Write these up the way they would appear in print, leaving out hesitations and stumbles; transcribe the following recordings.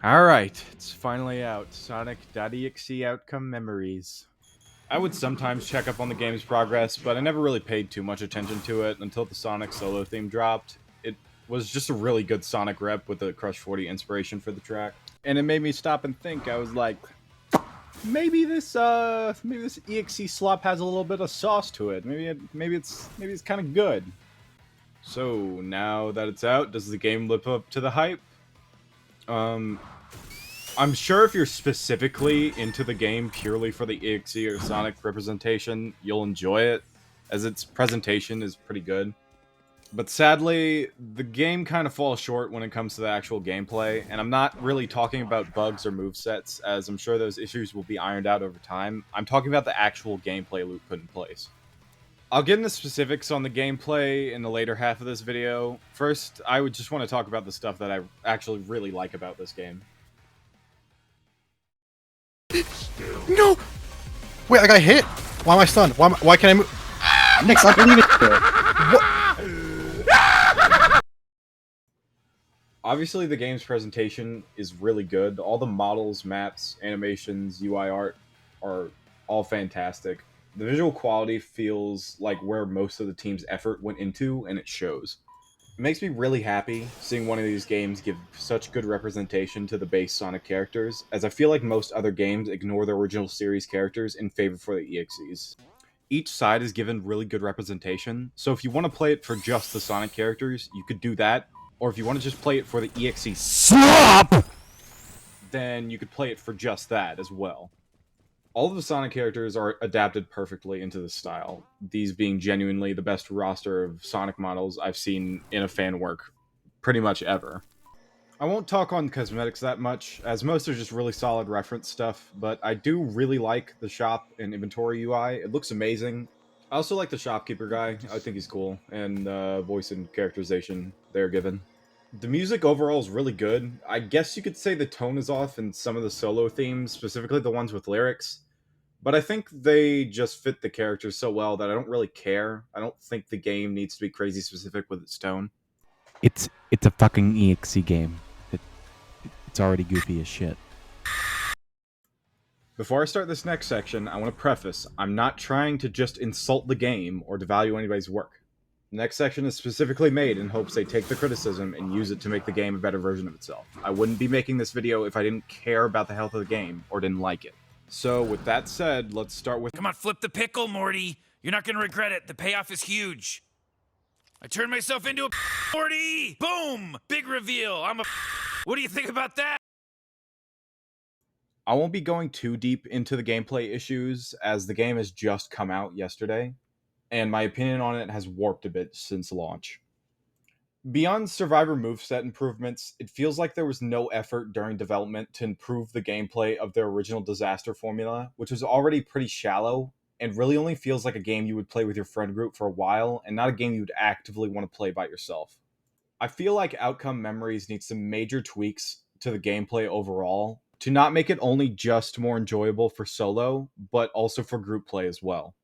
Alright, it's finally out. Sonic.exe Outcome Memories. I would sometimes check up on the game's progress, but I never really paid too much attention to it until the Sonic solo theme dropped. It was just a really good Sonic rep with the Crush 40 inspiration for the track. And it made me stop and think. I was like, maybe this EXE slop has a little bit of sauce to it. Maybe it's kind of good. So now that it's out, does the game live up to the hype? I'm sure if you're specifically into the game purely for the EXE or Sonic representation, you'll enjoy it, as its presentation is pretty good. But sadly, the game kind of falls short when it comes to the actual gameplay, and I'm not really talking about bugs or movesets, as I'm sure those issues will be ironed out over time. I'm talking about the actual gameplay loop put in place. I'll get into specifics on the gameplay in the later half of this video. First, I would just want to talk about the stuff that I actually really like about this game. No! Wait, I got hit? Why am I stunned? Why can't I move? Nick, stop believing it. Obviously, the game's presentation is really good. All the models, maps, animations, UI art are all fantastic. The visual quality feels like where most of the team's effort went into, and it shows. It makes me really happy seeing one of these games give such good representation to the base Sonic characters, as I feel like most other games ignore the original series characters in favor for the EXEs. Each side is given really good representation, so if you want to play it for just the Sonic characters, you could do that, or if you want to just play it for the EXE slop, then you could play it for just that as well. All of the Sonic characters are adapted perfectly into the style, these being genuinely the best roster of Sonic models I've seen in a fan work pretty much ever. I won't talk on cosmetics that much, as most are just really solid reference stuff, but I do really like the shop and inventory UI. It looks amazing. I also like the shopkeeper guy. I think he's cool, and voice and characterization they're given. The music overall is really good. I guess you could say the tone is off in some of the solo themes, specifically the ones with lyrics. But I think they just fit the characters so well that I don't really care. I don't think the game needs to be crazy specific with its tone. It's a fucking EXE game. It's already goofy as shit. Before I start this next section, I want to preface, I'm not trying to just insult the game or devalue anybody's work. The next section is specifically made in hopes they take the criticism and use it to make the game a better version of itself. I wouldn't be making this video if I didn't care about the health of the game or didn't like it. So with that said, let's start with... Come on, flip the pickle, Morty. You're not gonna regret it. The payoff is huge. I turned myself into a Morty! Boom! Big reveal. I'm a What do you think about that? I won't be going too deep into the gameplay issues, as the game has just come out yesterday, and my opinion on it has warped a bit since launch. Beyond Survivor moveset improvements, it feels like there was no effort during development to improve the gameplay of their original Disaster formula, which was already pretty shallow, and really only feels like a game you would play with your friend group for a while, and not a game you would actively want to play by yourself. I feel like Outcome Memories needs some major tweaks to the gameplay overall, to not make it only just more enjoyable for solo, but also for group play as well.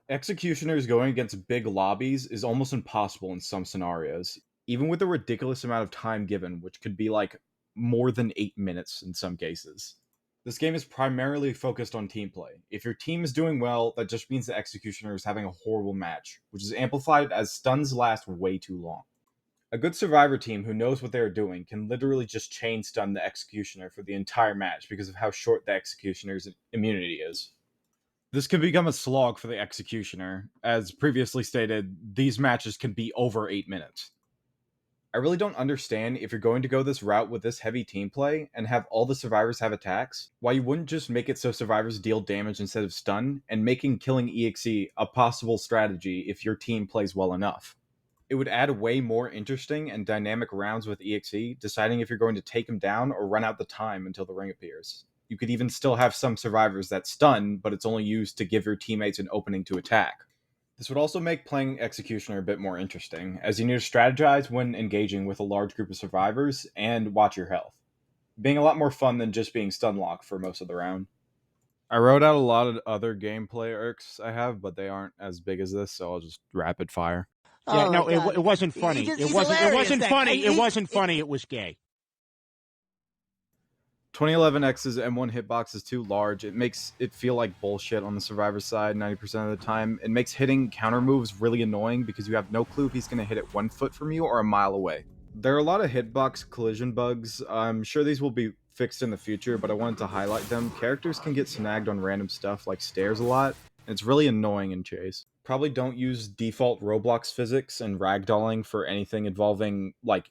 Executioners going against big lobbies is almost impossible in some scenarios, even with a ridiculous amount of time given, which could be like more than 8 minutes in some cases. This game is primarily focused on team play. If your team is doing well, that just means the Executioner is having a horrible match, which is amplified as stuns last way too long. A good Survivor team who knows what they are doing can literally just chain stun the Executioner for the entire match because of how short the Executioner's immunity is. This can become a slog for the Executioner. As previously stated, these matches can be over 8 minutes. I really don't understand, if you're going to go this route with this heavy team play and have all the survivors have attacks, why you wouldn't just make it so survivors deal damage instead of stun, and making killing EXE a possible strategy if your team plays well enough. It would add way more interesting and dynamic rounds with EXE, deciding if you're going to take him down or run out the time until the ring appears. You could even still have some survivors that stun, but it's only used to give your teammates an opening to attack. This would also make playing Executioner a bit more interesting, as you need to strategize when engaging with a large group of survivors, and watch your health, being a lot more fun than just being stun locked for most of the round. I wrote out a lot of other gameplay irks I have, but they aren't as big as this, so I'll just rapid fire. Yeah, Oh, no, God. it wasn't funny. He's It wasn't hilarious, funny. that- It wasn't funny. It was gay. 2011X's M1 hitbox is too large. It makes it feel like bullshit on the survivor side 90% of the time. It makes hitting counter moves really annoying because you have no clue if he's going to hit it 1 foot from you or a mile away. There are a lot of hitbox collision bugs. I'm sure these will be fixed in the future, but I wanted to highlight them. Characters can get snagged on random stuff like stairs a lot, and it's really annoying in Chase. Probably don't use default Roblox physics and ragdolling for anything involving, like,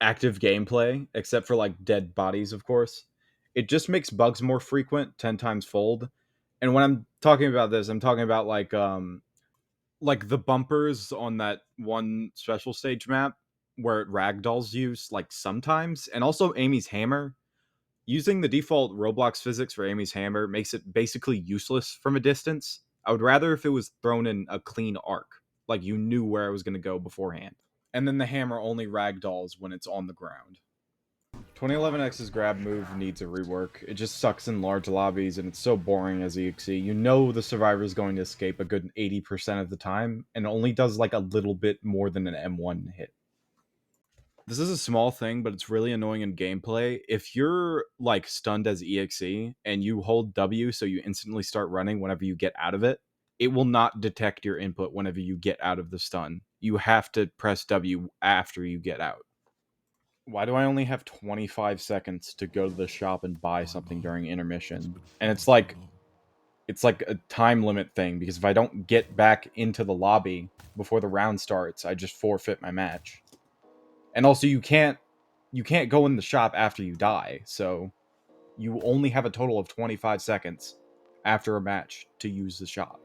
active gameplay, except for like dead bodies, of course. It just makes bugs more frequent, 10 times fold. And when I'm talking about this, I'm talking about like the bumpers on that one special stage map where it ragdolls you like sometimes, and also Amy's hammer. Using the default Roblox physics for Amy's hammer makes it basically useless from a distance. I would rather if it was thrown in a clean arc, like you knew where it was going to go beforehand. And then the hammer only ragdolls when it's on the ground. 2011X's grab move needs a rework. It just sucks in large lobbies and it's so boring as EXE. You know the survivor is going to escape a good 80% of the time and only does like a little bit more than an M1 hit. This is a small thing, but it's really annoying in gameplay. If you're like stunned as EXE and you hold W so you instantly start running whenever you get out of it, it will not detect your input whenever you get out of the stun. You have to press W after you get out. Why do I only have 25 seconds to go to the shop and buy something during intermission? And it's like a time limit thing, because if I don't get back into the lobby before the round starts, I just forfeit my match. And also you can't go in the shop after you die, so you only have a total of 25 seconds after a match to use the shop.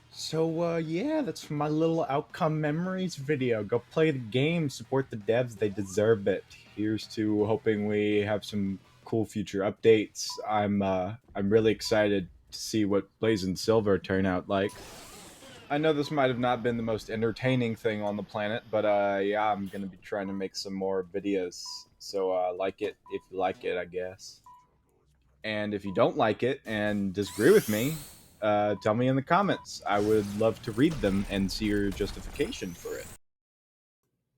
So, yeah, that's my little outcome memories video. Go play the game, support the devs, they deserve it. Here's to hoping we have some cool future updates. I'm really excited to see what Blazing Silver turn out like. I know this might have not been the most entertaining thing on the planet, but yeah, I'm gonna be trying to make some more videos. So like it if you like it, I guess. And if you don't like it and disagree with me, tell me in the comments. I would love to read them and see your justification for it.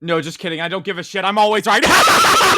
No, just kidding. I don't give a shit. I'm always right.